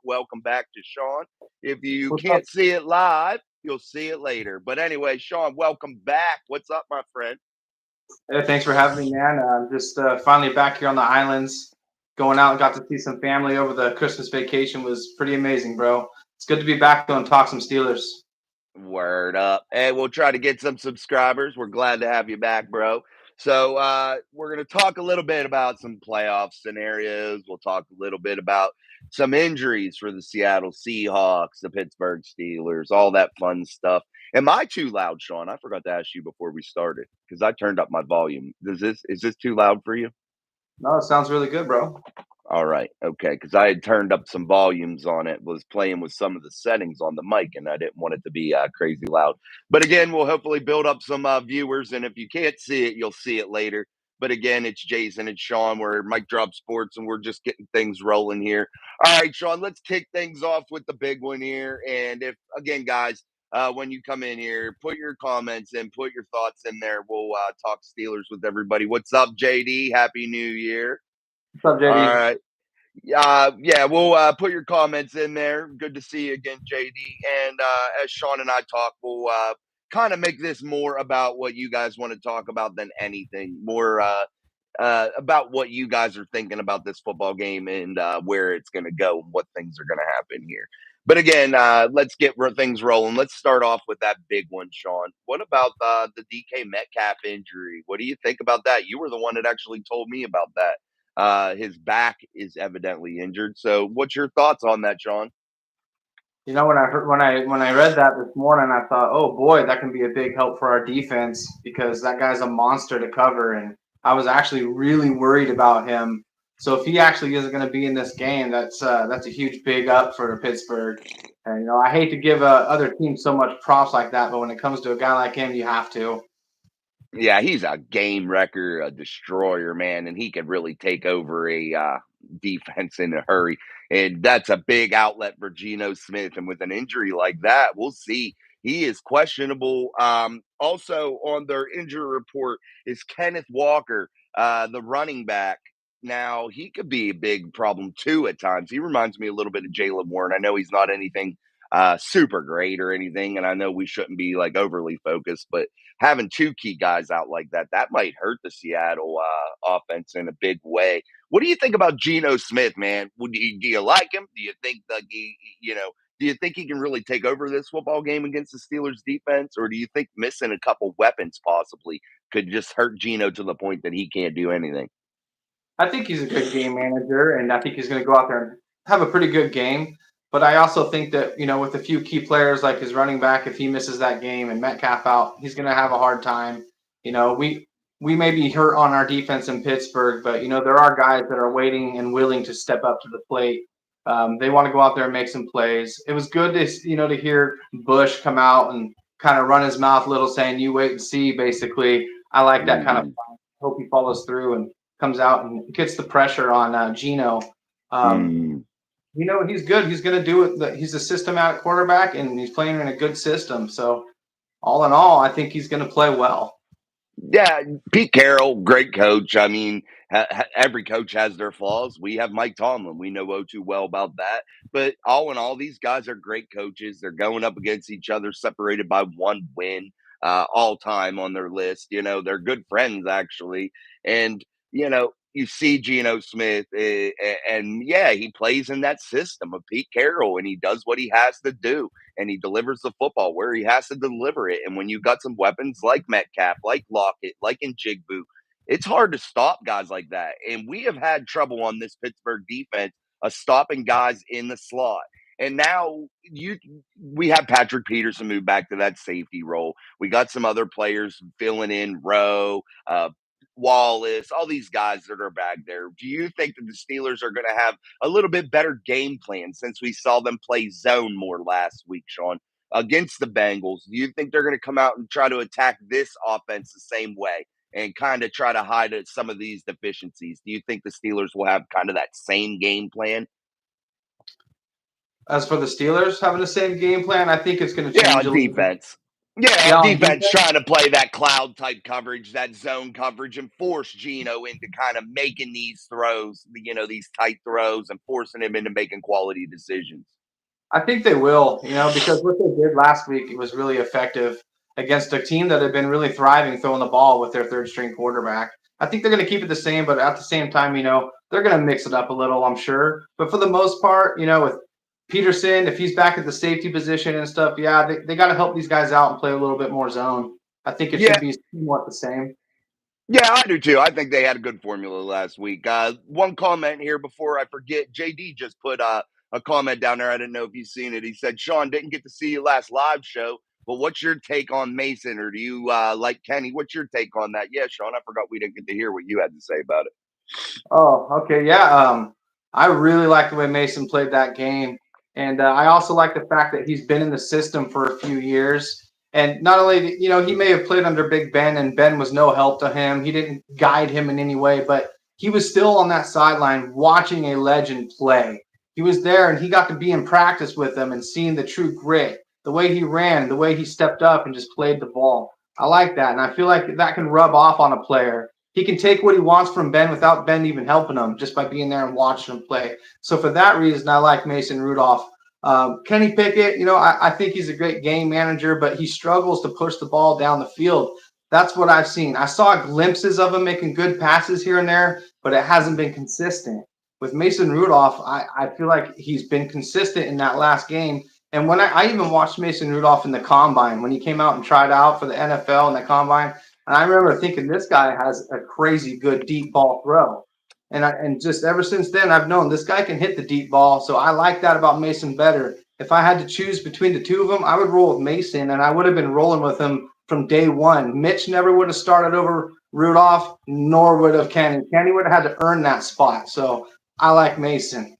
Welcome back to Sean. If you What's up? can't see it live, you'll see it later. But anyway, Sean, welcome back. What's up, my friend? Hey, thanks for having me, man. Just finally back here on the islands, going out and got to see some family over the Christmas vacation was pretty amazing, bro. It's good to be back though and talk some Steelers. Word up. Hey, we'll try to get some subscribers. We're glad to have you back, bro. So we're going to talk a little bit about some playoff scenarios. We'll talk a little bit about some injuries for the Seattle Seahawks, the Pittsburgh Steelers, all that fun stuff. Am I too loud, Sean? I forgot to ask you before we started because I turned up my volume. Is this too loud for you? No, it sounds really good, bro. All right. Okay. Because I had turned up some volumes on it, was playing with some of the settings on the mic, and I didn't want it to be crazy loud. But again, we'll hopefully build up some viewers. And if you can't see it, you'll see it later. But again, it's Jason and Sean. We're Mike Drop Sports, and we're just getting things rolling here. All right, Sean, let's kick things off with the big one here. And if, again, guys, when you come in here, put your comments in, put your thoughts in there. We'll talk Steelers with everybody. What's up, JD? Happy New Year. What's up, All JD? right. Yeah, we'll put your comments in there. Good to see you again, JD. And as Sean and I talk, we'll kind of make this more about what you guys want to talk about than anything. More about what you guys are thinking about this football game and where it's going to go and what things are going to happen here. But again, let's get things rolling. Let's start off with that big one, Sean. What about the DK Metcalf injury? What do you think about that? You were the one that actually told me about that. His back is evidently injured. So, what's your thoughts on that, Sean? You know, when I read that this morning, I thought, oh boy, that can be a big help for our defense because that guy's a monster to cover, and I was actually really worried about him. So if he actually isn't going to be in this game, that's a huge big up for Pittsburgh. And I hate to give other teams so much props like that, but when it comes to a guy like him, you have to. Yeah, he's a game wrecker, a destroyer, man, and he can really take over a defense in a hurry. And that's a big outlet for Geno Smith. And with an injury like that, we'll see. He is questionable. Also, on their injury report is Kenneth Walker, the running back. Now, he could be a big problem too at times. He reminds me a little bit of Jalen Warren. I know he's not anything super great or anything, and I know we shouldn't be like overly focused, but having two key guys out like that, that might hurt the Seattle offense in a big way. What do you think about Geno Smith, man? Do you like him? Do you think that do you think he can really take over this football game against the Steelers defense, or do you think missing a couple weapons possibly could just hurt Geno to the point that he can't do anything? I think he's a good game manager, and I think he's going to go out there and have a pretty good game. But I also think that with a few key players like his running back, if he misses that game and Metcalf out, he's going to have a hard time. We may be hurt on our defense in Pittsburgh, but there are guys that are waiting and willing to step up to the plate. They want to go out there and make some plays. It was good to hear Bush come out and kind of run his mouth a little, saying "You wait and see." Basically, I like that kind of. Mm-hmm. Hope he follows through and comes out and gets the pressure on Geno. Um, Mm. he's good. He's going to do it. He's a systematic quarterback, and he's playing in a good system. So, all in all, I think he's going to play well. Yeah, Pete Carroll, great coach. I mean, every coach has their flaws. We have Mike Tomlin. We know oh too well about that. But all in all, these guys are great coaches. They're going up against each other, separated by one win, all time on their list. They're good friends actually, and you see Geno Smith, and yeah, he plays in that system of Pete Carroll, and he does what he has to do and he delivers the football where he has to deliver it. And when you got some weapons like Metcalf, like Lockett, like Njigbu, it's hard to stop guys like that. And we have had trouble on this Pittsburgh defense of stopping guys in the slot. And now we have Patrick Peterson move back to that safety role. We got some other players filling in Rowe, Wallace, all these guys that are back there. Do you think that the Steelers are going to have a little bit better game plan since we saw them play zone more last week, Sean, against the Bengals? Do you think they're going to come out and try to attack this offense the same way and kind of try to hide some of these deficiencies? Do you think the Steelers will have kind of that same game plan? As for the Steelers having the same game plan, I think it's going to Yeah, change on a little bit. defense. Yeah, Yeah, on defense defense. trying to play that cloud type coverage, that zone coverage, and force Geno into kind of making these throws, these tight throws, and forcing him into making quality decisions. I think they will, because what they did last week it was really effective against a team that had been really thriving throwing the ball with their third string quarterback. I think they're going to keep it the same, but at the same time, they're going to mix it up a little, I'm sure. But for the most part, with Peterson, if he's back at the safety position and stuff, yeah, they got to help these guys out and play a little bit more zone. I think it Yeah, should be somewhat the same. yeah, I do too. I think they had a good formula last week. One comment here before I forget. JD just put a comment down there. I didn't know if you've seen it. He said, Sean, didn't get to see you last live show, but what's your take on Mason? Or do you like Kenny? What's your take on that? Yeah, Sean, I forgot we didn't get to hear what you had to say about it. Oh, okay, yeah. I really like the way Mason played that game, and I also like the fact that he's been in the system for a few years. And not only, he may have played under Big Ben, and Ben was no help to him. He didn't guide him in any way, but he was still on that sideline watching a legend play. He was there, and he got to be in practice with them and seeing the true grit, the way he ran, the way he stepped up and just played the ball. I like that, and I feel like that can rub off on a player. He can take what he wants from Ben without Ben even helping him, just by being there and watching him play. So for that reason, I like Mason Rudolph. Kenny Pickett, I think he's a great game manager, but he struggles to push the ball down the field. That's what I've seen. I saw glimpses of him making good passes here and there, but it hasn't been consistent. With Mason Rudolph, I feel like he's been consistent in that last game. And when I even watched Mason Rudolph in the combine, when he came out and tried out for the NFL in the combine, and I remember thinking this guy has a crazy good deep ball throw. And just ever since then, I've known this guy can hit the deep ball. So I like that about Mason better. If I had to choose between the two of them, I would roll with Mason, and I would have been rolling with him from day one. Mitch never would have started over Rudolph, nor would have Kenny. Kenny would have had to earn that spot. So I like Mason.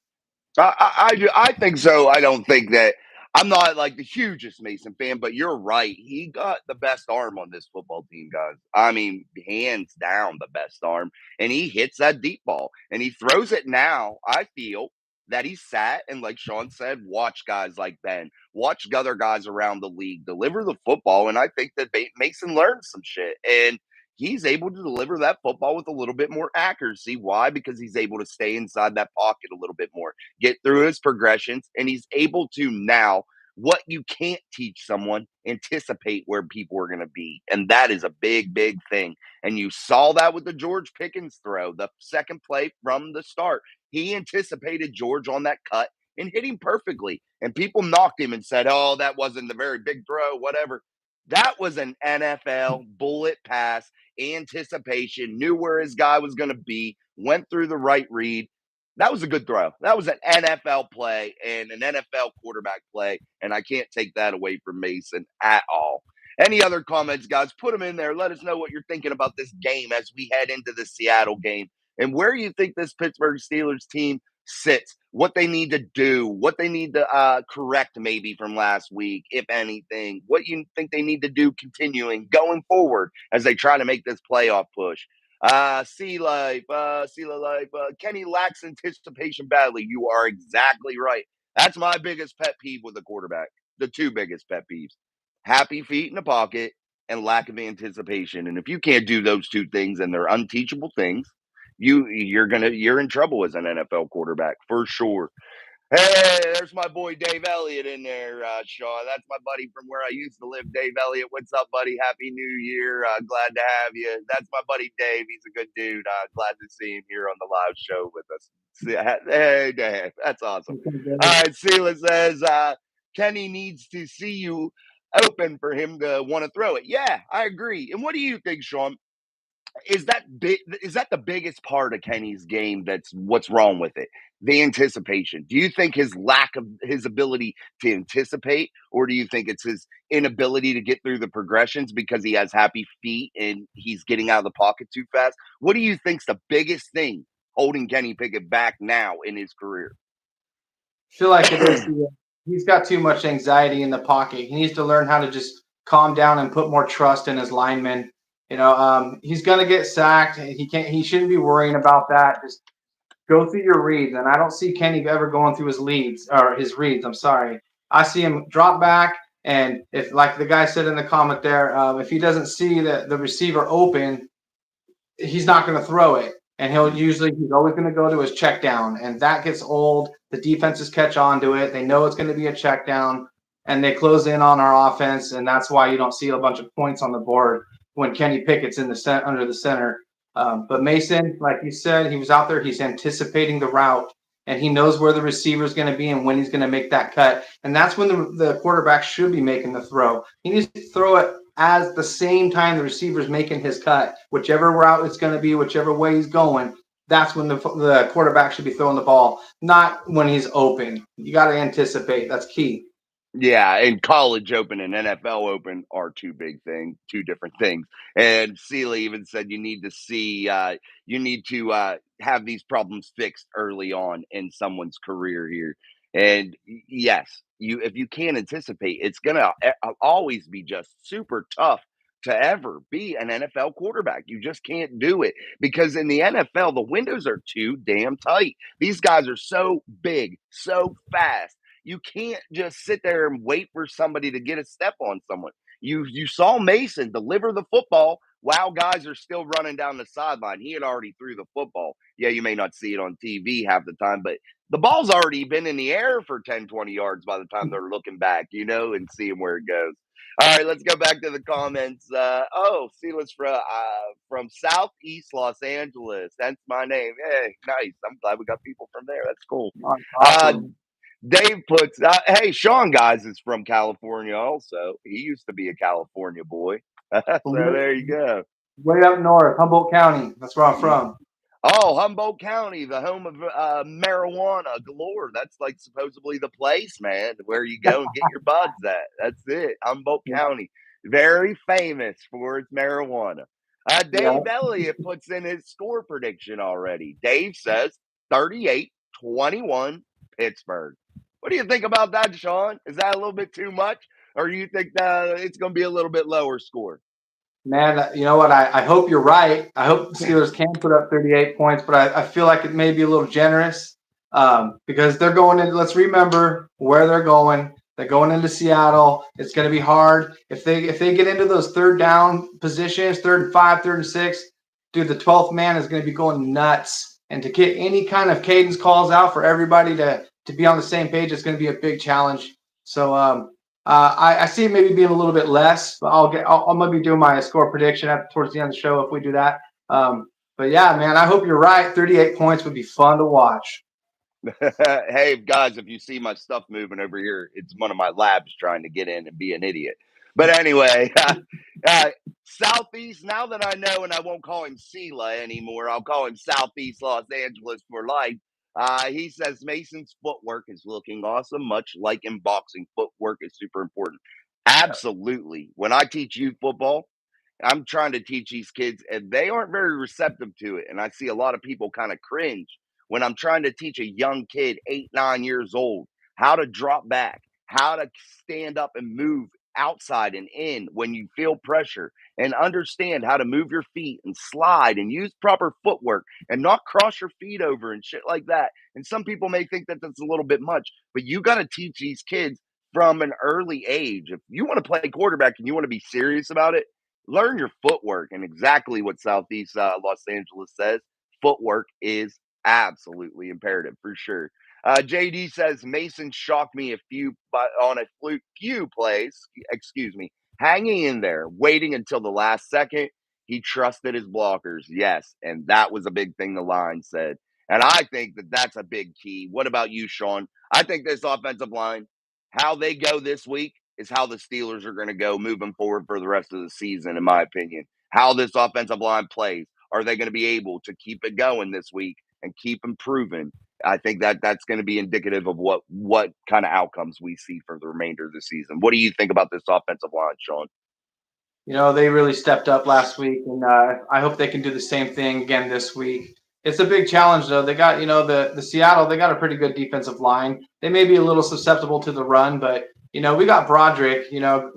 I think so. I don't think that I'm not like the hugest Mason fan, but you're right. He got the best arm on this football team, guys. I mean, hands down, the best arm. And he hits that deep ball and he throws it now. I feel that he sat and, like Sean said, watch guys like Ben, watch other guys around the league deliver the football. And I think that Mason learned some shit. And he's able to deliver that football with a little bit more accuracy. Why? Because he's able to stay inside that pocket a little bit more, get through his progressions, and he's able to now, what you can't teach someone, anticipate where people are going to be. And that is a big, big thing. And you saw that with the George Pickens throw, the second play from the start. He anticipated George on that cut and hit him perfectly. And people knocked him and said, oh, that wasn't the very big throw, whatever. That was an NFL bullet pass, anticipation, knew where his guy was going to be, went through the right read. That was a good throw. That was an NFL play and an NFL quarterback play, and I can't take that away from Mason at all. Any other comments, guys? Put them in there. Let us know what you're thinking about this game as we head into the Seattle game and where you think this Pittsburgh Steelers team sits, what they need to do, what they need to correct maybe from last week, if anything, what you think they need to do continuing going forward as they try to make this playoff push. Sea Life, Kenny lacks anticipation badly. You are exactly right. That's my biggest pet peeve with the quarterback. The two biggest pet peeves: happy feet in the pocket and lack of anticipation. And if you can't do those two things, and they're unteachable things, you're in trouble as an NFL quarterback for sure. Hey, there's my boy Dave Elliott in there, Sean. That's my buddy from where I used to live, Dave Elliott. What's up, buddy? Happy New Year. Glad to have you. That's my buddy Dave. He's a good dude. Glad to see him here on the live show with us. Hey, Dave. That's awesome. All right, Sela says Kenny needs to see you open for him to want to throw it. Yeah, I agree. And what do you think, Sean? Is that the biggest part of Kenny's game? That's what's wrong with it, the anticipation. Do you think his lack of his ability to anticipate, or do you think it's his inability to get through the progressions because he has happy feet and he's getting out of the pocket too fast? What do you think's the biggest thing holding Kenny Pickett back now in his career? Feel like it is. He's got too much anxiety in the pocket. He needs to learn how to just calm down and put more trust in his linemen. He's gonna get sacked. He can't. He shouldn't be worrying about that. Just go through your reads, and I don't see Kenny ever going through his leads or his reads. I'm sorry. I see him drop back, And if, like the guy said in the comment there, if he doesn't see the receiver open, he's not going to throw it. And he's always going to go to his check down. And that gets old. The defenses catch on to it. They know it's going to be a check down, and they close in on our offense. And that's why you don't see a bunch of points on the board when Kenny Pickett's in the under the center. But Mason, like you said, he was out there. He's anticipating the route, and he knows where the receiver is going to be and when he's going to make that cut. And that's when the quarterback should be making the throw. He needs to throw it as the same time the receiver's making his cut, whichever route it's going to be, whichever way he's going. That's when the quarterback should be throwing the ball, not when he's open. You got to anticipate. That's key. Yeah, and college open and NFL open are two different things. And Sealy even said you need to have these problems fixed early on in someone's career here. And yes, if you can't anticipate, it's gonna always be just super tough to ever be an NFL quarterback. You just can't do it because in the NFL the windows are too damn tight. These guys are so big, so fast. You can't just sit there and wait for somebody to get a step on someone. You saw Mason deliver the football while guys are still running down the sideline. He had already threw the football. Yeah, you may not see it on TV half the time, but the ball's already been in the air for 10, 20 yards by the time they're looking back, and seeing where it goes. All right, let's go back to the comments. Silas from Southeast Los Angeles. That's my name. Hey, nice. I'm glad we got people from there. That's cool. Awesome. Dave puts, hey, Sean Guys is from California also. He used to be a California boy. So there you go. Way up north, Humboldt County. That's where I'm from. Oh, Humboldt County, the home of marijuana galore. That's like supposedly the place, man, where you go and get your buds at. That's it. Humboldt County. Very famous for its marijuana. Dave Elliott puts in his score prediction already. Dave says 38-21 Pittsburgh. What do you think about that, Sean? Is that a little bit too much? Or do you think it's going to be a little bit lower score? Man, you know what? I hope you're right. I hope the Steelers can put up 38 points, but I feel like it may be a little generous because they're going in. Let's remember where they're going. They're going into Seattle. It's going to be hard if they get into those third down positions, 3rd and 5, 3rd and 6. Dude, the 12th man is going to be going nuts, and to get any kind of cadence calls out for everybody to be on the same page, it's going to be a big challenge. So I see it maybe being a little bit less, but I'm gonna be doing my score prediction towards the end of the show if we do that. But yeah, man, I hope you're right. 38 points would be fun to watch. Hey guys, if you see my stuff moving over here, it's one of my labs trying to get in and be an idiot. But anyway, Southeast, now that I know, and I won't call him Sela anymore, I'll call him Southeast Los Angeles for life. He says Mason's footwork is looking awesome, much like in boxing. Footwork is super important. Absolutely. When I teach youth football, I'm trying to teach these kids, and they aren't very receptive to it. And I see a lot of people kind of cringe when I'm trying to teach a young kid, 8, 9 years old, how to drop back, how to stand up and move outside and in when you feel pressure, and understand how to move your feet and slide and use proper footwork and not cross your feet over and shit like that. And some people may think that that's a little bit much, but you got to teach these kids from an early age. If you want to play quarterback and you want to be serious about it, learn your footwork. And exactly what Southeast Los Angeles says, footwork is absolutely imperative for sure. JD says Mason shocked me on a few plays, excuse me, hanging in there, waiting until the last second. He trusted his blockers. Yes. And that was a big thing the line said. And I think that that's a big key. What about you, Sean? I think this offensive line, how they go this week is how the Steelers are going to go moving forward for the rest of the season, in my opinion. How this offensive line plays. Are they going to be able to keep it going this week and keep improving? I think that's going to be indicative of what kind of outcomes we see for the remainder of the season. What do you think about this offensive line, Sean? You know, they really stepped up last week, and I hope they can do the same thing again this week. It's a big challenge, though. They got, the Seattle, they got a pretty good defensive line. They may be a little susceptible to the run, but, we got Broderick,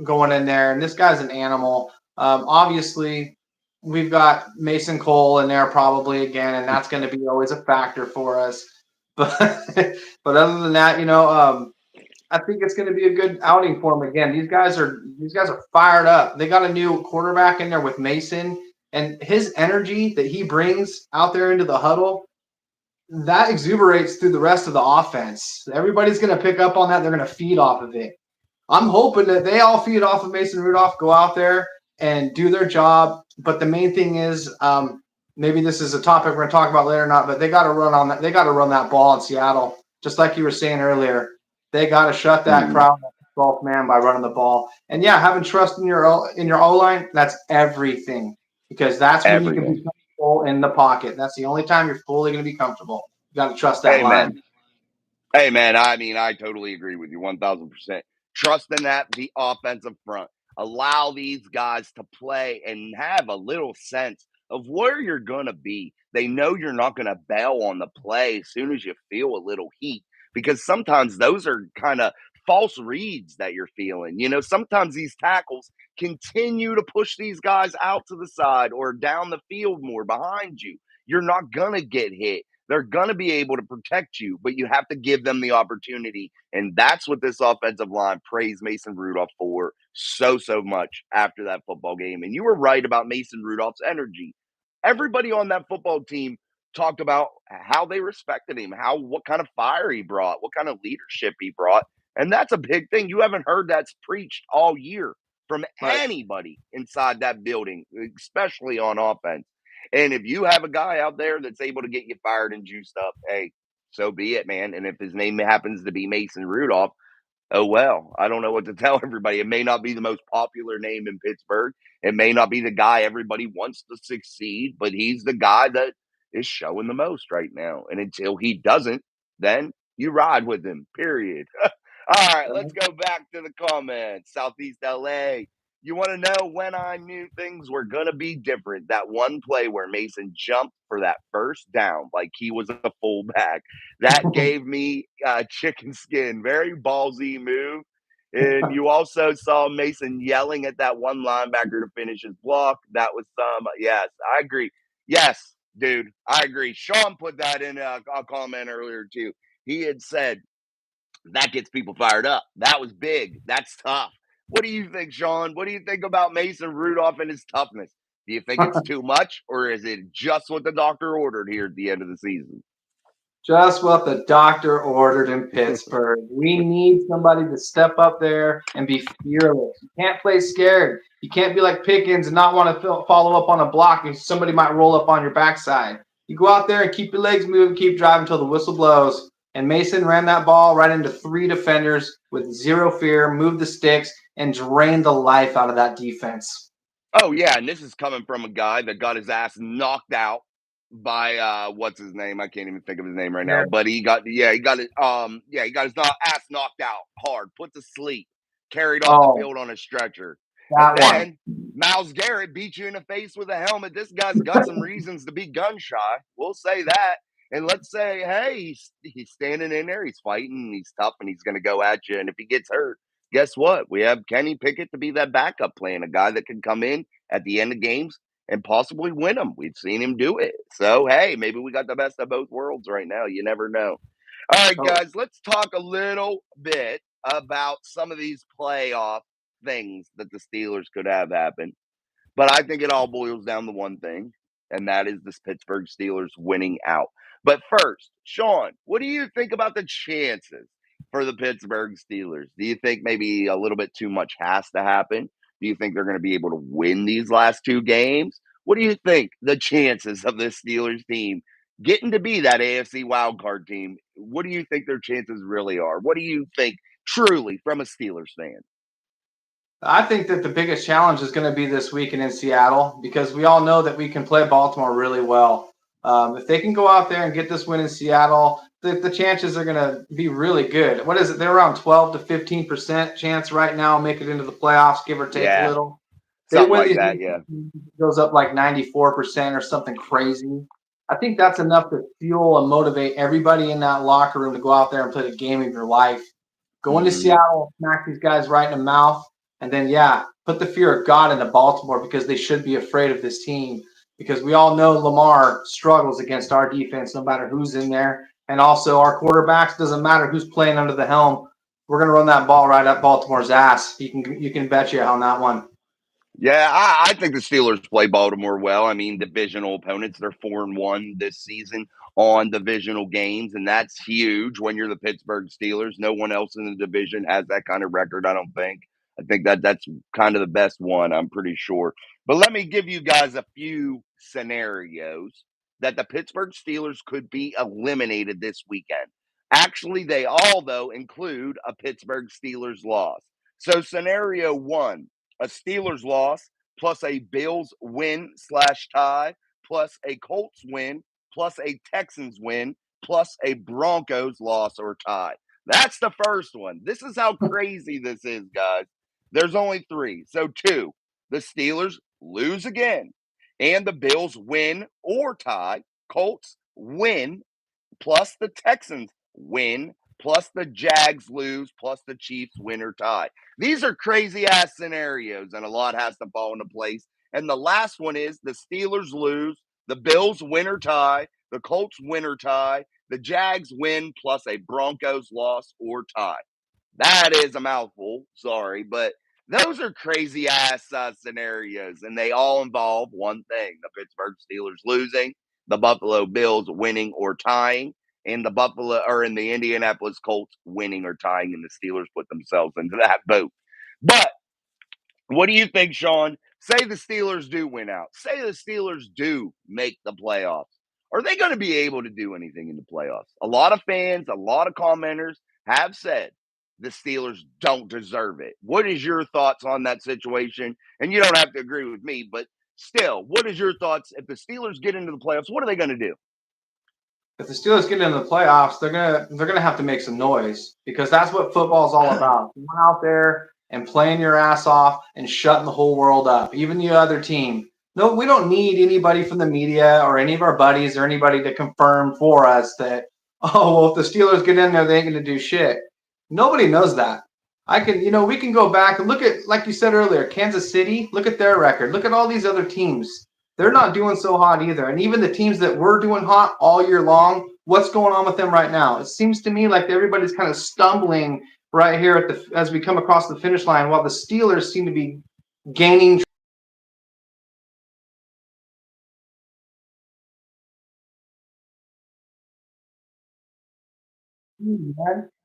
going in there, and this guy's an animal. Obviously, we've got Mason Cole in there probably again, and that's going to be always a factor for us. But other than that, I think it's going to be a good outing for them again. These guys are fired up. They got a new quarterback in there with Mason, and his energy that he brings out there into the huddle, that exuberates through the rest of the offense. Everybody's going to pick up on that. They're going to feed off of it. I'm hoping that they all feed off of Mason Rudolph, go out there and do their job. But the main thing is, maybe this is a topic we're going to talk about later or not, but they got to run on that. They got to run that ball in Seattle, just like you were saying earlier. They got to shut that crowd 12th man by running the ball. And yeah, having trust in your O-line, that's everything, because that's when you can be comfortable in the pocket. That's the only time you're fully going to be comfortable. You got to trust that line. Hey, man, I mean, I totally agree with you 1,000%. Trust in the offensive front. Allow these guys to play and have a little sense of where you're going to be. They know you're not going to bail on the play as soon as you feel a little heat, because sometimes those are kind of false reads that you're feeling. Sometimes these tackles continue to push these guys out to the side or down the field more behind you. You're not going to get hit. They're going to be able to protect you, but you have to give them the opportunity. And that's what this offensive line praised Mason Rudolph for so much after that football game. And you were right about Mason Rudolph's energy. Everybody on that football team talked about how they respected him, what kind of fire he brought, what kind of leadership he brought. And that's a big thing. You haven't heard that's preached all year from anybody inside that building, especially on offense. And if you have a guy out there that's able to get you fired and juiced up, hey, so be it, man. And if his name happens to be Mason Rudolph, oh, well, I don't know what to tell everybody. It may not be the most popular name in Pittsburgh. It may not be the guy everybody wants to succeed, but he's the guy that is showing the most right now. And until he doesn't, then you ride with him, period. All right, let's go back to the comments. Southeast LA. You want to know when I knew things were going to be different? That one play where Mason jumped for that first down like he was a fullback. That gave me chicken skin. Very ballsy move. And you also saw Mason yelling at that one linebacker to finish his block. That was yes, I agree. Yes, dude, I agree. Sean put that in a comment earlier, too. He had said, that gets people fired up. That was big. That's tough. What do you think, Sean? What do you think about Mason Rudolph and his toughness? Do you think it's too much, or is it just what the doctor ordered here at the end of the season? Just what the doctor ordered in Pittsburgh. We need somebody to step up there and be fearless. You can't play scared. You can't be like Pickens and not want to follow up on a block and somebody might roll up on your backside. You go out there and keep your legs moving, keep driving until the whistle blows. And Mason ran that ball right into 3 defenders with zero fear, moved the sticks, and drained the life out of that defense. Oh, yeah, and this is coming from a guy that got his ass knocked out by what's his name? I can't even think of his name right now. But he got his ass knocked out hard, put to sleep, carried off the field on a stretcher. And then Myles Garrett beat you in the face with a helmet. This guy's got some reasons to be gun shy. We'll say that. And let's say, hey, he's standing in there, he's fighting, he's tough, and he's going to go at you. And if he gets hurt, guess what? We have Kenny Pickett to be that backup plan, a guy that can come in at the end of games and possibly win them. We've seen him do it. So, hey, maybe we got the best of both worlds right now. You never know. All right, guys, let's talk a little bit about some of these playoff things that the Steelers could have happen. But I think it all boils down to one thing, and that is this Pittsburgh Steelers winning out. But first, Sean, what do you think about the chances for the Pittsburgh Steelers? Do you think maybe a little bit too much has to happen? Do you think they're going to be able to win these last 2 games? What do you think the chances of this Steelers team getting to be that AFC wildcard team? What do you think their chances really are? What do you think truly from a Steelers fan? I think that the biggest challenge is going to be this weekend in Seattle, because we all know that we can play Baltimore really well. If they can go out there and get this win in Seattle, the chances are going to be really good. What is it? They're around 12 to 15% chance right now, make it into the playoffs, give or take a little. Something like that, yeah. It goes up like 94% or something crazy. I think that's enough to fuel and motivate everybody in that locker room to go out there and play the game of your life. Go into Seattle, smack these guys right in the mouth, and then, put the fear of God into Baltimore, because they should be afraid of this team, because we all know Lamar struggles against our defense no matter who's in there. And also our quarterbacks, doesn't matter who's playing under the helm. we're going to run that ball right up Baltimore's ass. You can bet you on that one. Yeah, I think the Steelers play Baltimore well. I mean, divisional opponents, they're 4-1 this season on divisional games, and that's huge when you're the Pittsburgh Steelers. No one else in the division has that kind of record, I don't think. I think that's kind of the best one, I'm pretty sure. But let me give you guys a few scenarios that the Pittsburgh Steelers could be eliminated this weekend. Actually, they all, though, include a Pittsburgh Steelers loss. So, scenario one, a Steelers loss plus a Bills win slash tie plus a Colts win plus a Texans win plus a Broncos loss or tie. That's the first one. This is how crazy this is, guys. There's only three. So, two, the Steelers lose again, and the Bills win or tie. Colts win plus the Texans win, plus the Jags lose, plus the Chiefs win or tie. These are crazy ass scenarios, and a lot has to fall into place. And the last one is the Steelers lose, the Bills win or tie, the Colts win or tie, the Jags win, plus a Broncos loss or tie. That is a mouthful. Sorry, but those are crazy ass scenarios, and they all involve one thing: the Pittsburgh Steelers losing, the Buffalo Bills winning or tying, and the Indianapolis Colts winning or tying, and the Steelers put themselves into that boat. But what do you think, Sean? Say the Steelers do win out. Say the Steelers do make the playoffs. Are they going to be able to do anything in the playoffs? A lot of fans, a lot of commenters have said the Steelers don't deserve it. What is your thoughts on that situation? And you don't have to agree with me, but still, what is your thoughts? If the Steelers get into the playoffs, what are they going to do? If the Steelers get into the playoffs, they're gonna have to make some noise because that's what football is all about. Going out there and playing your ass off and shutting the whole world up, even the other team. No, we don't need anybody from the media or any of our buddies or anybody to confirm for us that, oh, well, if the Steelers get in there, they ain't gonna do shit. Nobody knows that. We can go back and look at, like you said earlier, Kansas City. Look at their record. Look at all these other teams. They're not doing so hot either. And even the teams that were doing hot all year long, what's going on with them right now? It seems to me like everybody's kind of stumbling right here as we come across the finish line, while the Steelers seem to be gaining.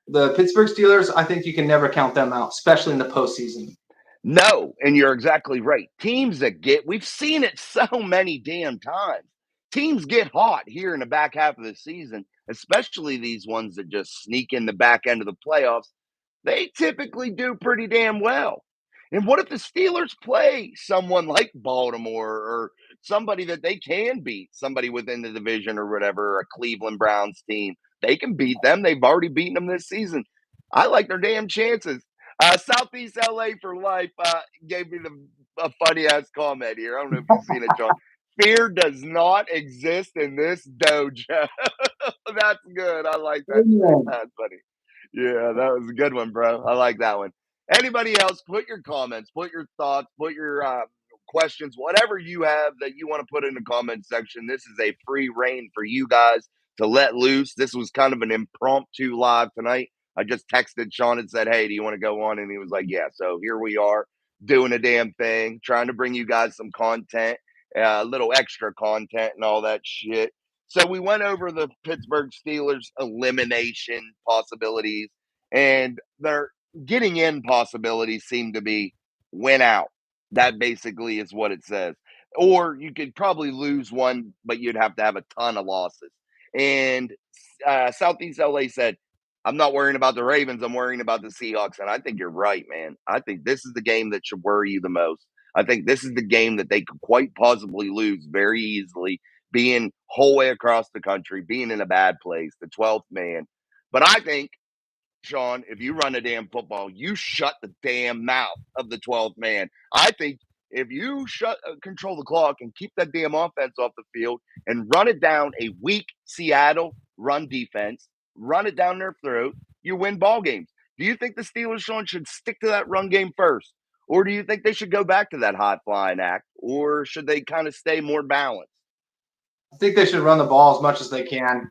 The Pittsburgh Steelers, I think you can never count them out, especially in the postseason. No, and you're exactly right. We've seen it so many damn times. Teams get hot here in the back half of the season, especially these ones that just sneak in the back end of the playoffs. They typically do pretty damn well. And what if the Steelers play someone like Baltimore or somebody that they can beat, somebody within the division or whatever, a Cleveland Browns team? They can beat them. They've already beaten them this season. I like their damn chances. Southeast LA for life gave me a funny ass comment here. I don't know if you've seen it, John. Fear does not exist in this dojo. That's good. I like that shit. Amen. That's funny. Yeah, that was a good one, bro. I like that one. Anybody else, put your comments, put your thoughts, put your questions, whatever you have that you want to put in the comment section. This is a free reign for you guys to let loose. This was kind of an impromptu live tonight. I just texted Sean and said, "Hey, do you want to go on?" And he was like, "Yeah." So here we are doing a damn thing, trying to bring you guys some content, a little extra content and all that shit. So we went over the Pittsburgh Steelers elimination possibilities, and their getting in possibilities seem to be win out. That basically is what it says. Or you could probably lose one, but you'd have to have a ton of losses. And Southeast LA said, I'm not worrying about the Ravens. I'm worrying about the Seahawks. And I think you're right, man. I think this is the game that should worry you the most. I think this is the game that they could quite possibly lose very easily, being whole way across the country, being in a bad place, the 12th man. But I think, Sean, if you run a damn football, you shut the damn mouth of the 12th man. I think if you control the clock and keep that damn offense off the field and run it down a weak Seattle run defense, run it down their throat, you win ball games. Do you think the Steelers, Sean, should stick to that run game first? Or do you think they should go back to that hot flying act? Or should they kind of stay more balanced? I think they should run the ball as much as they can.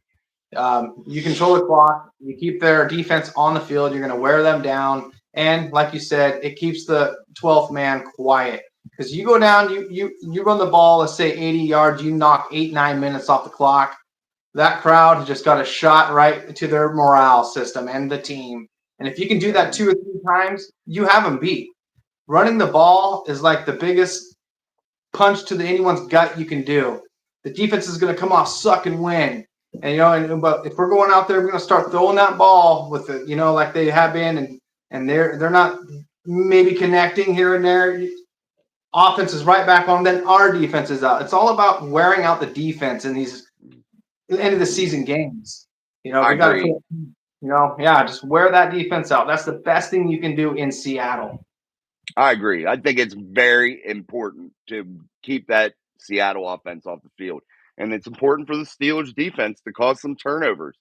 You control the clock. You keep their defense on the field. You're going to wear them down. And like you said, it keeps the 12th man quiet. Because you go down, you run the ball, let's say 80 yards, you knock 8-9 minutes off the clock. That crowd just got a shot right to their morale system and the team. And if you can do that 2 or 3 times, you have them beat. Running the ball is like the biggest punch to anyone's gut you can do. The defense is going to come off suck and win. And but if we're going out there, we're going to start throwing that ball with the, like they have been, and they're not maybe connecting here and there. Offense is right back on. Then our defense is out. It's all about wearing out the defense in these end of the season games. We got to put, just wear that defense out. That's the best thing you can do in Seattle. I agree. I think it's very important to keep that Seattle offense off the field. And it's important for the Steelers defense to cause some turnovers.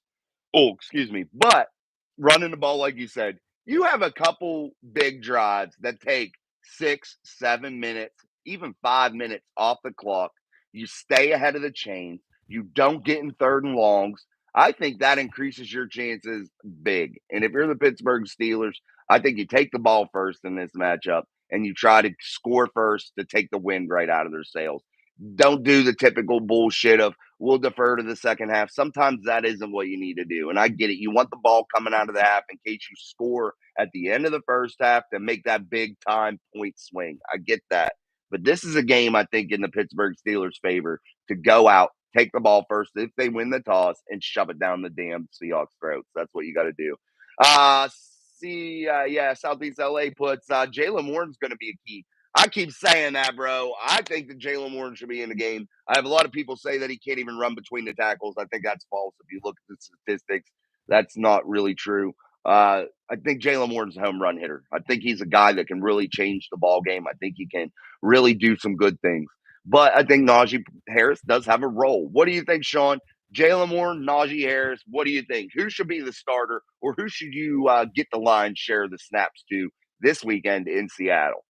Oh, excuse me. But running the ball, like you said, you have a couple big drives that take 6, 7 minutes, even 5 minutes off the clock. You stay ahead of the chains. You don't get in third and longs. I think that increases your chances big. And if you're the Pittsburgh Steelers, I think you take the ball first in this matchup and you try to score first to take the wind right out of their sails. Don't do the typical bullshit of we'll defer to the second half. Sometimes that isn't what you need to do. And I get it. You want the ball coming out of the half in case you score at the end of the first half to make that big time point swing. I get that. But this is a game, I think, in the Pittsburgh Steelers' favor to go out, take the ball first if they win the toss, and shove it down the damn Seahawks' throats. That's what you got to do. Southeast LA puts Jalen Warren's going to be a key. I keep saying that, bro. I think that Jalen Warren should be in the game. I have a lot of people say that he can't even run between the tackles. I think that's false. If you look at the statistics, that's not really true. I think Jalen Warren's a home run hitter. I think he's a guy that can really change the ball game. I think he can really do some good things. But I think Najee Harris does have a role. What do you think, Sean? Jalen Warren, Najee Harris, what do you think? Who should be the starter, or who should you get the lion's share of the snaps to this weekend in Seattle?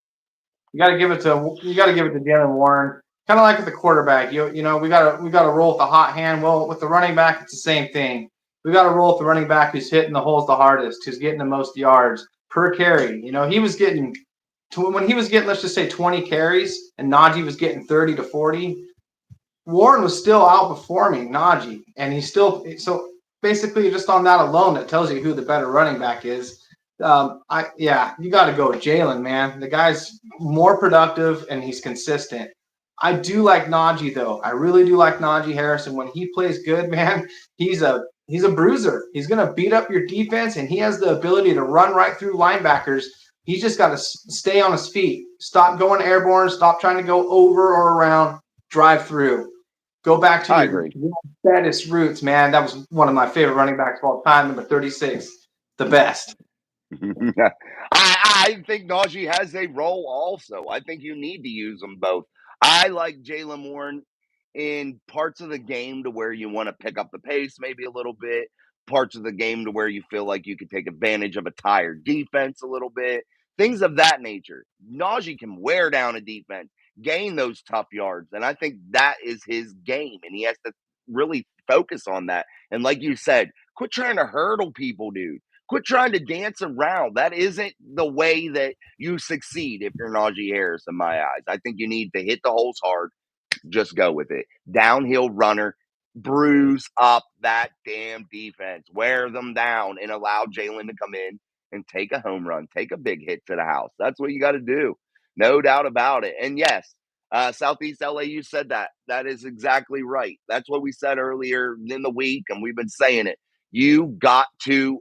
You got to give it to Jalen Warren. Kind of like with the quarterback, we got to roll with the hot hand. Well, with the running back, it's the same thing. We got to roll with the running back who's hitting the holes the hardest, who's getting the most yards per carry. He was getting let's just say 20 carries, and Najee was getting 30 to 40. Warren was still outperforming Najee, and he's still so basically just on that alone, that tells you who the better running back is. You got to go with Jalen, man. The guy's more productive and he's consistent. I do like Najee though. I really do like Najee Harris, and when he plays good, man, he's a bruiser. He's gonna beat up your defense, and he has the ability to run right through linebackers. He's just got to stay on his feet. Stop going airborne. Stop trying to go over or around. Drive through. Go back to your status roots, man. That was one of my favorite running backs of all time, number 36, the best. I think Najee has a role also. I think you need to use them both. I like Jalen Warren in parts of the game to where you want to pick up the pace maybe a little bit, parts of the game to where you feel like you could take advantage of a tired defense a little bit, things of that nature. Najee can wear down a defense, gain those tough yards, and I think that is his game, and he has to really focus on that. And like you said, quit trying to hurdle people, dude. Quit trying to dance around. That isn't the way that you succeed if you're Najee Harris, in my eyes. I think you need to hit the holes hard. Just go with it. Downhill runner, bruise up that damn defense, wear them down, and allow Jalen to come in and take a home run, take a big hit to the house. That's what you got to do. No doubt about it. And yes, Southeast LA, you said that. That is exactly right. That's what we said earlier in the week, and we've been saying it. You got to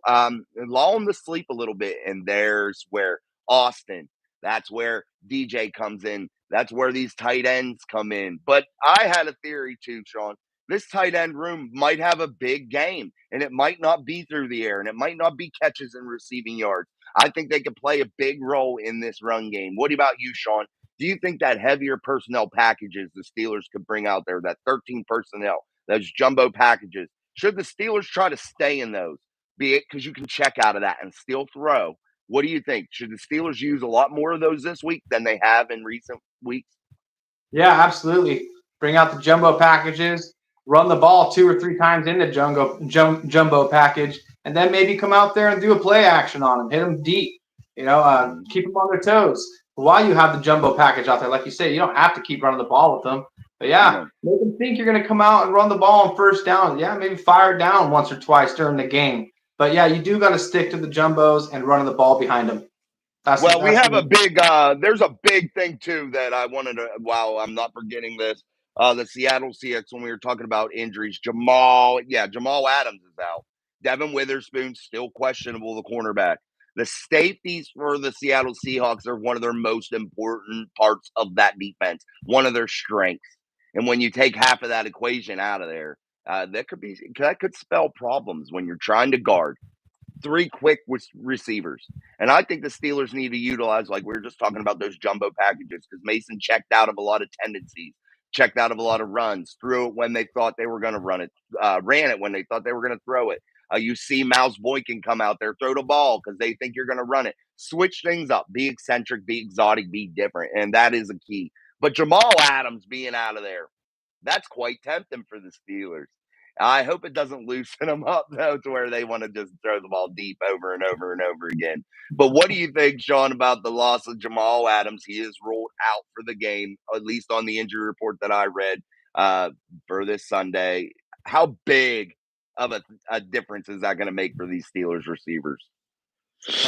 lull them to sleep a little bit. And there's where Austin, that's where DJ comes in. That's where these tight ends come in. But I had a theory too, Sean. This tight end room might have a big game, and it might not be through the air, and it might not be catches and receiving yards. I think they could play a big role in this run game. What about you, Sean? Do you think that heavier personnel packages the Steelers could bring out there, that 13 personnel, those jumbo packages, should the Steelers try to stay in those, be it because you can check out of that and still throw? What do you think? Should the Steelers use a lot more of those this week than they have in recent weeks? Yeah, absolutely. Bring out the jumbo packages. run the ball 2 or 3 times in the jumbo package, and then maybe come out there and do a play action on them, hit them deep, keep them on their toes. While you have the jumbo package out there, like you say, you don't have to keep running the ball with them. But yeah, make them think you're going to come out and run the ball on first down. Yeah, maybe fire it down once or twice during the game. But yeah, you do got to stick to the jumbos and running the ball behind them. We have a big, there's a big thing too that I wanted to, wow, I'm not forgetting this. The Seattle Seahawks, when we were talking about injuries, Jamal Adams is out. Devin Witherspoon's still questionable, the cornerback. The safeties for the Seattle Seahawks are one of their most important parts of that defense, one of their strengths. And when you take half of that equation out of there, that could spell problems when you're trying to guard 3 quick receivers. And I think the Steelers need to utilize, like we were just talking about, those jumbo packages, because Mason checked out of a lot of tendencies, checked out of a lot of runs, threw it when they thought they were going to run it, ran it when they thought they were going to throw it. You see Miles Boykin come out there, throw the ball because they think you're going to run it. Switch things up, be eccentric, be exotic, be different. And that is a key. But Jamal Adams being out of there, that's quite tempting for the Steelers. I hope it doesn't loosen them up, though, to where they want to just throw the ball deep over and over and over again. But what do you think, Sean, about the loss of Jamal Adams? He is ruled out for the game, at least on the injury report that I read for this Sunday. How big of a difference is that going to make for these Steelers receivers? It's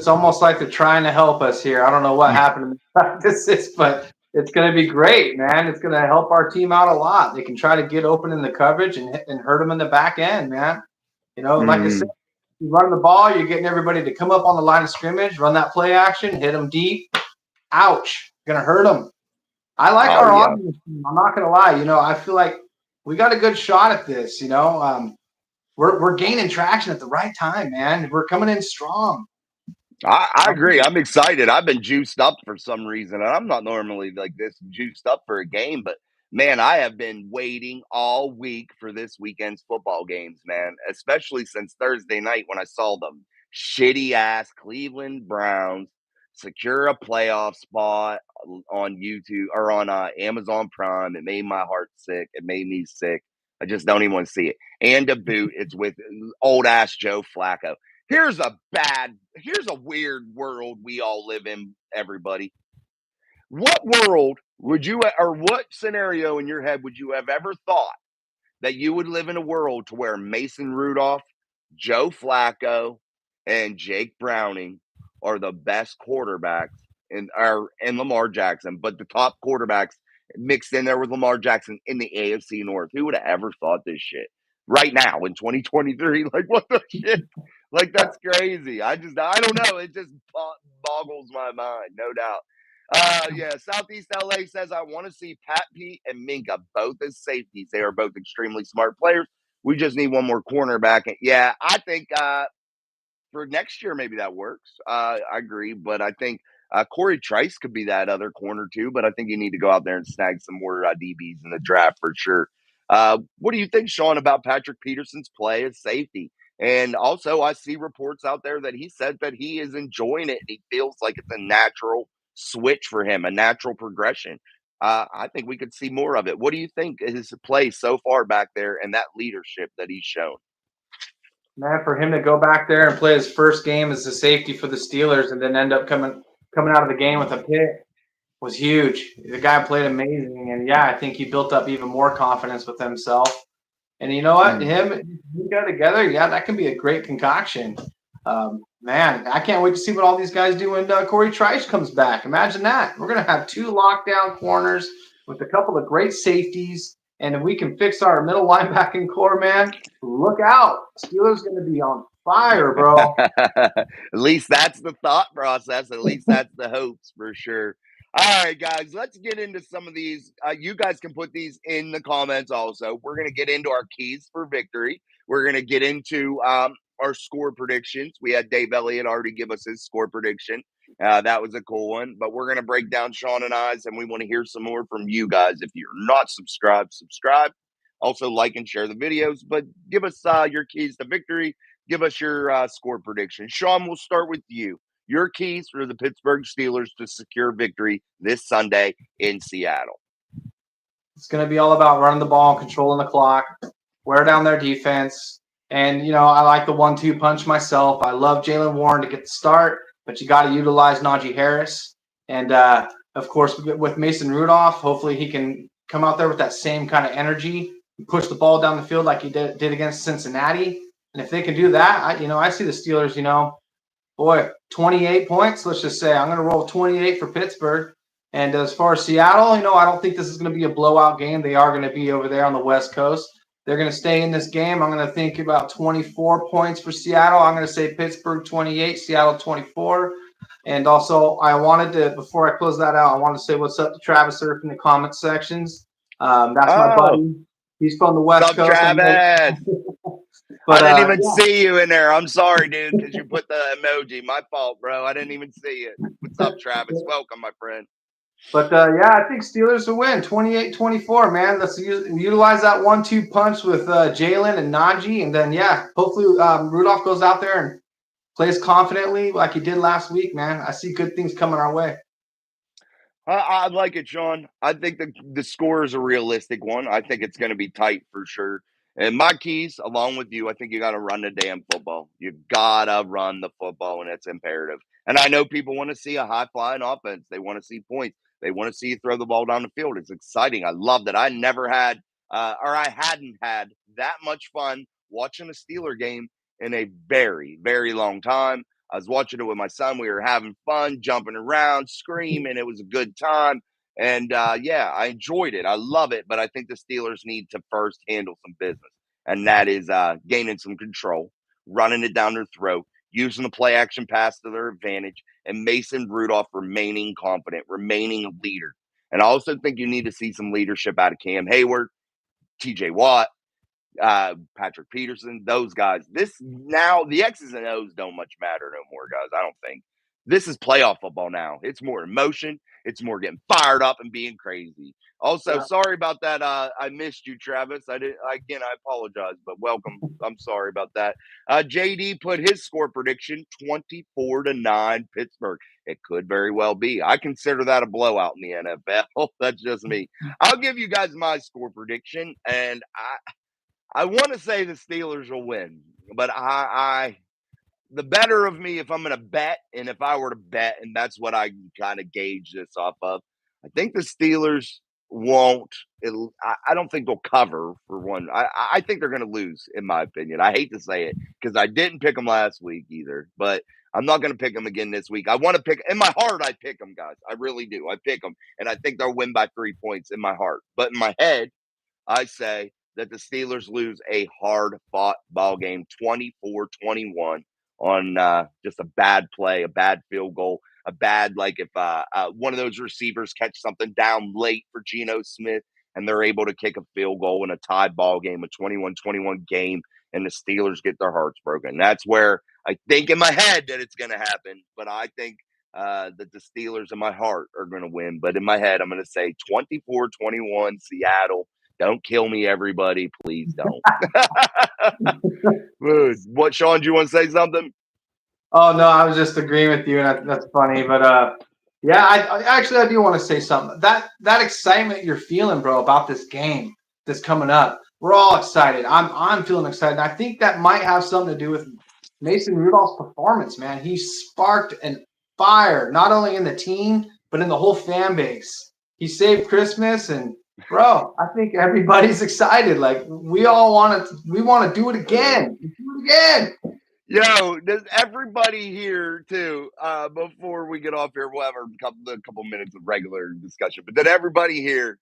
almost like they're trying to help us here. I don't know what happened in the practices, but it's going to be great, man. It's going to help our team out a lot. They can try to get open in the coverage and hurt them in the back end, man. Like I said, you run the ball, you're getting everybody to come up on the line of scrimmage, run that play action, hit them deep. Ouch, going to hurt them. I like our offense. I'm not going to lie. I feel like we got a good shot at this. We're gaining traction at the right time, man. We're coming in strong. I agree. I'm excited. I've been juiced up for some reason, and I'm not normally like this juiced up for a game, but man, I have been waiting all week for this weekend's football games, man, especially since Thursday night when I saw them shitty ass Cleveland Browns secure a playoff spot on YouTube or on Amazon Prime. It made my heart sick. It made me sick. I just don't even want to see it. And to boot, it's with old ass Joe Flacco. Here's a weird world we all live in, everybody. What world would you, or what scenario in your head would you have ever thought that you would live in a world to where Mason Rudolph, Joe Flacco, and Jake Browning are the best quarterbacks and Lamar Jackson, but the top quarterbacks mixed in there with Lamar Jackson in the AFC North? Who would have ever thought this shit? Right now in 2023, like what the shit? Like that's crazy. I don't know. It just boggles my mind, no doubt. Southeast LA says I want to see Pat Pete and Minka both as safeties. They are both extremely smart players. We just need one more cornerback. Yeah, I think for next year maybe that works. I agree, but I think Corey Trice could be that other corner too. But I think you need to go out there and snag some more DBs in the draft for sure. What do you think, Sean, about Patrick Peterson's play as safety? And also, I see reports out there that he said that he is enjoying it. He feels like it's a natural switch for him, a natural progression. I think we could see more of it. What do you think is his play so far back there and that leadership that he's shown? Man, for him to go back there and play his first game as a safety for the Steelers and then end up coming out of the game with a pick was huge. The guy played amazing, and yeah, I think he built up even more confidence with himself. And you know what? Him and go together, yeah, that can be a great concoction. Man, I can't wait to see what all these guys do when Corey Trice comes back. Imagine that. We're going to have 2 lockdown corners with a couple of great safeties, and if we can fix our middle linebacking core, man, look out. Steelers going to be on fire, bro. At least that's the thought process. At least that's the hopes for sure. All right, guys, let's get into some of these. You guys can put these in the comments also. We're going to get into our keys for victory. We're going to get into our score predictions. We had Dave Elliott already give us his score prediction. That was a cool one. But we're going to break down Sean and I's, and we want to hear some more from you guys. If you're not subscribed, subscribe. Also, like and share the videos. But give us your keys to victory. Give us your score prediction. Sean, we'll start with you. Your keys for the Pittsburgh Steelers to secure victory this Sunday in Seattle. It's going to be all about running the ball and controlling the clock, wear down their defense. And, I like the 1-2 punch myself. I love Jaylen Warren to get the start, but you got to utilize Najee Harris. And, of course, with Mason Rudolph, hopefully he can come out there with that same kind of energy, push the ball down the field like he did against Cincinnati. And if they can do that, I see the Steelers, 28 points. Let's just say I'm going to roll 28 for Pittsburgh. And as far as Seattle, I don't think this is going to be a blowout game. They are going to be over there on the West Coast. They're going to stay in this game. I'm going to think about 24 points for Seattle. I'm going to say Pittsburgh 28, Seattle 24. And also, I wanted to, before I close that out, I want to say what's up to Travis Earth in the comment sections. That's my buddy. He's from the West Coast. Travis. But, I didn't even see you in there. I'm sorry, dude, because you put the emoji. My fault, bro. I didn't even see it. What's up, Travis? Welcome, my friend. But, I think Steelers will win 28-24, man. Let's utilize that 1-2 punch with Jaylen and Najee. And then, hopefully Rudolph goes out there and plays confidently like he did last week, man. I see good things coming our way. I like it, Sean. I think the score is a realistic one. I think it's going to be tight for sure. And my keys, along with you, I think you got to run the damn football. You got to run the football, and it's imperative. And I know people want to see a high-flying offense. They want to see points. They want to see you throw the ball down the field. It's exciting. I love that. I never had I hadn't had that much fun watching a Steeler game in a very, very long time. I was watching it with my son. We were having fun, jumping around, screaming. It was a good time. And, I enjoyed it. I love it. But I think the Steelers need to first handle some business. And that is gaining some control, running it down their throat, using the play action pass to their advantage, and Mason Rudolph remaining confident, remaining a leader. And I also think you need to see some leadership out of Cam Hayward, TJ Watt, Patrick Peterson, those guys. The X's and O's don't much matter no more, guys. I don't think. This is playoff football now. It's more emotion. It's more getting fired up and being crazy. Also, sorry about that. I missed you, Travis. I apologize, but welcome. I'm sorry about that. JD put his score prediction 24-9 Pittsburgh. It could very well be. I consider that a blowout in the NFL. That's just me. I'll give you guys my score prediction, and I want to say the Steelers will win, but the better of me, if I'm going to bet, and if I were to bet, and that's what I kind of gauge this off of, I think the Steelers won't. I don't think they'll cover for one. I think they're going to lose, in my opinion. I hate to say it because I didn't pick them last week either, but I'm not going to pick them again this week. I want to pick, in my heart, I pick them, guys. I really do. I pick them, and I think they'll win by 3 points in my heart. But in my head, I say that the Steelers lose a hard-fought ball game, 24-21, on just a bad play, a bad field goal, a bad, if one of those receivers catch something down late for Geno Smith and they're able to kick a field goal in a tied ball game, a 21-21 game, and the Steelers get their hearts broken. That's where I think in my head that it's going to happen, but I think that the Steelers in my heart are going to win. But in my head, I'm going to say 24-21 Seattle. Don't kill me, everybody. Please don't. What, Sean, do you want to say something? Oh, no, I was just agreeing with you, and that's funny. But, I do want to say something. That excitement you're feeling, bro, about this game that's coming up, we're all excited. I'm feeling excited. I think that might have something to do with Mason Rudolph's performance, man. He sparked an fire, not only in the team, but in the whole fan base. He saved Christmas, and bro, I think everybody's excited. Like we want to do it again. Do it again. Yo, does everybody here too? Before we get off here, we'll have a couple minutes of regular discussion. But did everybody hear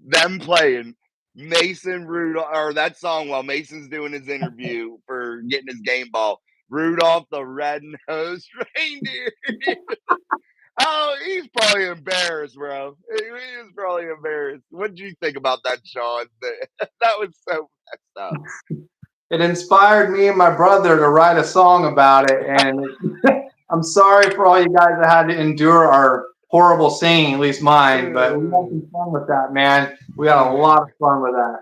them playing Mason Rudolph or that song while Mason's doing his interview for getting his game ball? Rudolph the Red-Nosed Reindeer. Oh, he's probably embarrassed, bro. He is probably embarrassed. What did you think about that, Sean? That was so messed up. It inspired me and my brother to write a song about it, and I'm sorry for all you guys that had to endure our horrible singing, at least mine, but we had some fun with that, man. We had a lot of fun with that.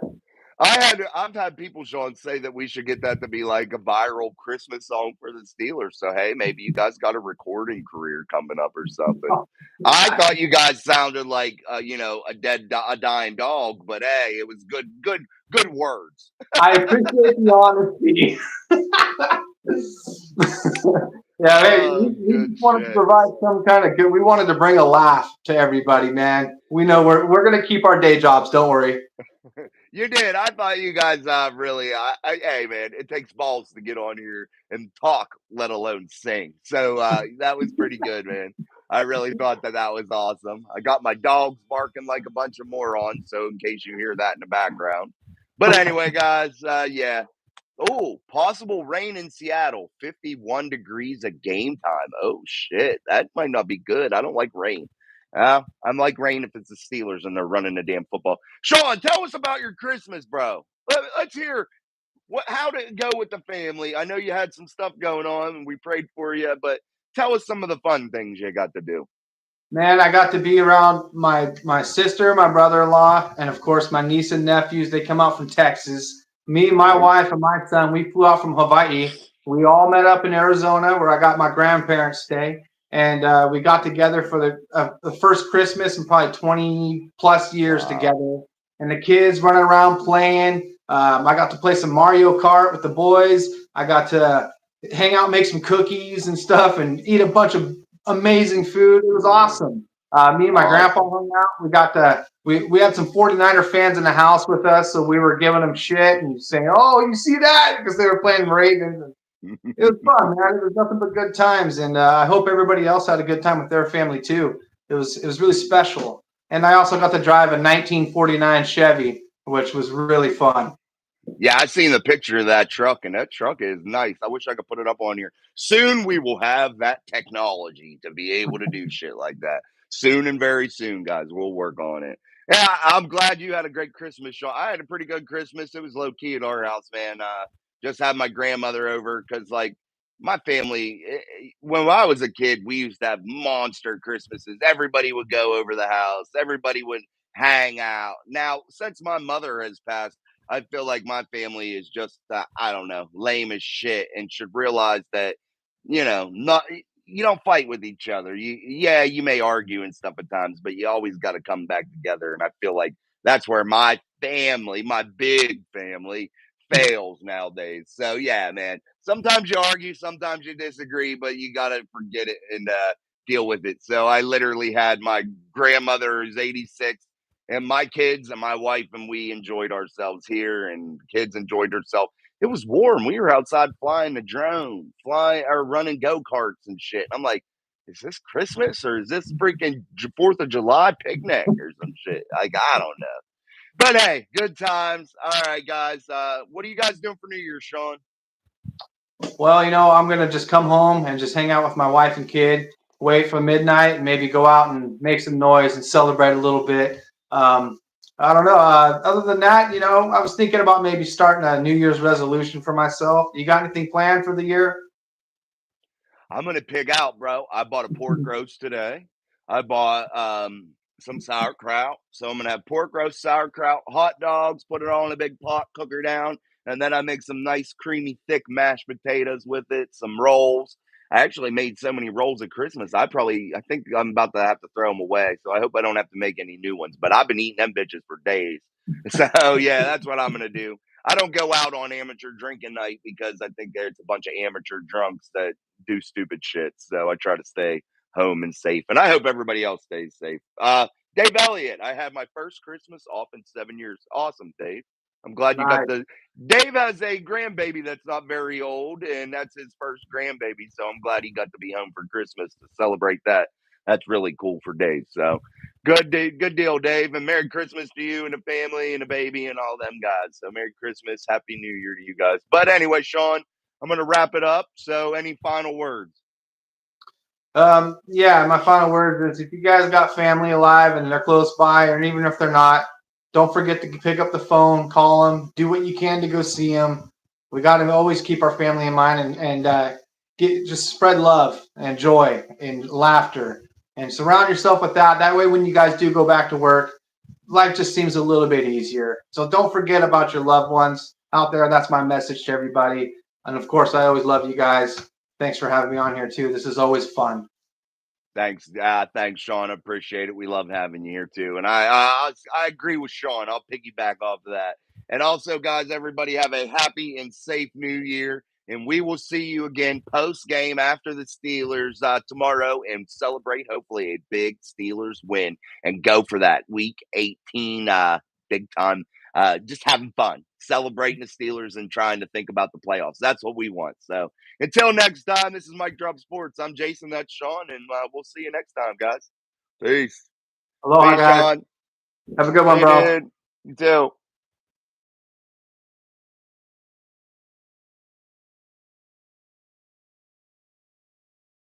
I've had people, Sean, say that we should get that to be like a viral Christmas song for the Steelers. So hey, maybe you guys got a recording career coming up or something. I thought you guys sounded like a dying dog, but hey, it was good words. I appreciate the honesty. Yeah, hey, Oh, we good just wanted to shit. provide some kind of good. We wanted to bring a laugh to everybody, man. We know we're gonna keep our day jobs. Don't worry. You did. I thought you guys really. Hey, man, it takes balls to get on here and talk, let alone sing. So that was pretty good, man. I really thought that was awesome. I got my dogs barking like a bunch of morons. So in case you hear that in the background, but anyway, guys, yeah. Oh, possible rain in Seattle, 51 degrees at game time. Oh shit, that might not be good. I don't like rain. I'm like rain if it's the Steelers and they're running the damn football. Sean, tell us about your Christmas, bro. Let's hear how did it go with the family? I know you had some stuff going on and we prayed for you, but tell us some of the fun things you got to do. Man, I got to be around my sister, my brother-in-law, and of course my niece and nephews. They come out from Texas. Me, my Nice. wife, and my son, we flew out from Hawaii. We all met up in Arizona, where I got my grandparents stay, and we got together for the first Christmas in probably 20 plus years Wow. together. And the kids running around playing. I got to play some Mario Kart with the boys. I got to hang out, make some cookies and stuff, and eat a bunch of amazing food. It was awesome. Me and my grandpa Awesome. hung out. We had some 49er fans in the house with us, so we were giving them shit and saying, "Oh, you see that?" Because they were playing Ravens. It was fun, man. It was nothing but good times, and I hope everybody else had a good time with their family too. It was really special. And I also got to drive a 1949 Chevy, which was really fun. Yeah, I seen the picture of that truck, and that truck is nice. I wish I could put it up on here. Soon we will have that technology to be able to do shit like that. Soon and very soon, guys. We'll work on it. Yeah, I'm glad you had a great Christmas, Sean. I had a pretty good Christmas. It was low key at our house, man. Just had my grandmother over because, like, my family, when I was a kid, we used to have monster Christmases. Everybody would go over the house, everybody would hang out. Now, since my mother has passed, I feel like my family is just I don't know, lame as shit, and should realize that not you don't fight with each other. You may argue and stuff at times, but you always got to come back together. And I feel like that's where my family, my big family, fails nowadays. So yeah, man. Sometimes you argue, sometimes you disagree, but you got to forget it and deal with it. So I literally had my grandmother who's 86 and my kids and my wife and we enjoyed ourselves here and kids enjoyed themselves. It was warm. We were outside flying the drone, flying or running go-karts and shit. I'm like, is this Christmas or is this freaking 4th of July picnic or some shit? Like, I don't know. But hey, good times. All right, guys. What are you guys doing for New Year's, Sean? Well, I'm gonna just come home and just hang out with my wife and kid, wait for midnight, and maybe go out and make some noise and celebrate a little bit. Um, I don't know. Other than that, I was thinking about maybe starting a New Year's resolution for myself. You got anything planned for the year? I'm gonna pig out, bro. I bought a pork roast today. I bought some sauerkraut. So I'm gonna have pork roast, sauerkraut, hot dogs, put it all in a big pot, cook her down, and then I make some nice creamy thick mashed potatoes with it, some rolls. I actually made so many rolls at Christmas. I think I'm about to have to throw them away. So I hope I don't have to make any new ones. But I've been eating them bitches for days. So yeah, that's what I'm gonna do. I don't go out on amateur drinking night because I think there's a bunch of amateur drunks that do stupid shit. So I try to stay home and safe. And I hope everybody else stays safe. Dave Elliott, I had my first Christmas off in 7 years. Awesome, Dave. I'm glad you got Nice. the. Dave has a grandbaby that's not very old, and that's his first grandbaby. So I'm glad he got to be home for Christmas to celebrate that. That's really cool for Dave. So good deal, Dave. And Merry Christmas to you and the family and the baby and all them guys. So Merry Christmas, Happy New Year to you guys. But anyway, Sean, I'm going to wrap it up. So, any final words? Yeah, my final word is if you guys got family alive and they're close by, or even if they're not, don't forget to pick up the phone, call them, do what you can to go see them. We got to always keep our family in mind and just spread love and joy and laughter and surround yourself with that. That way, when you guys do go back to work, life just seems a little bit easier. So don't forget about your loved ones out there. That's my message to everybody. And of course, I always love you guys. Thanks for having me on here too. This is always fun. Thanks, thanks, Sean. I appreciate it. We love having you here too, and I agree with Sean. I'll piggyback off of that. And also, guys, everybody have a happy and safe New Year, and we will see you again post game after the Steelers tomorrow, and celebrate hopefully a big Steelers win and go for that Week 18 big time. Just having fun, celebrating the Steelers, and trying to think about the playoffs. That's what we want. So. Until next time, this is Mike Drop Sports. I'm Jason, that's Sean, and we'll see you next time, guys. Peace. Aloha, Peace, guys. Sean. Have a good one, Hey, bro. dude. You too.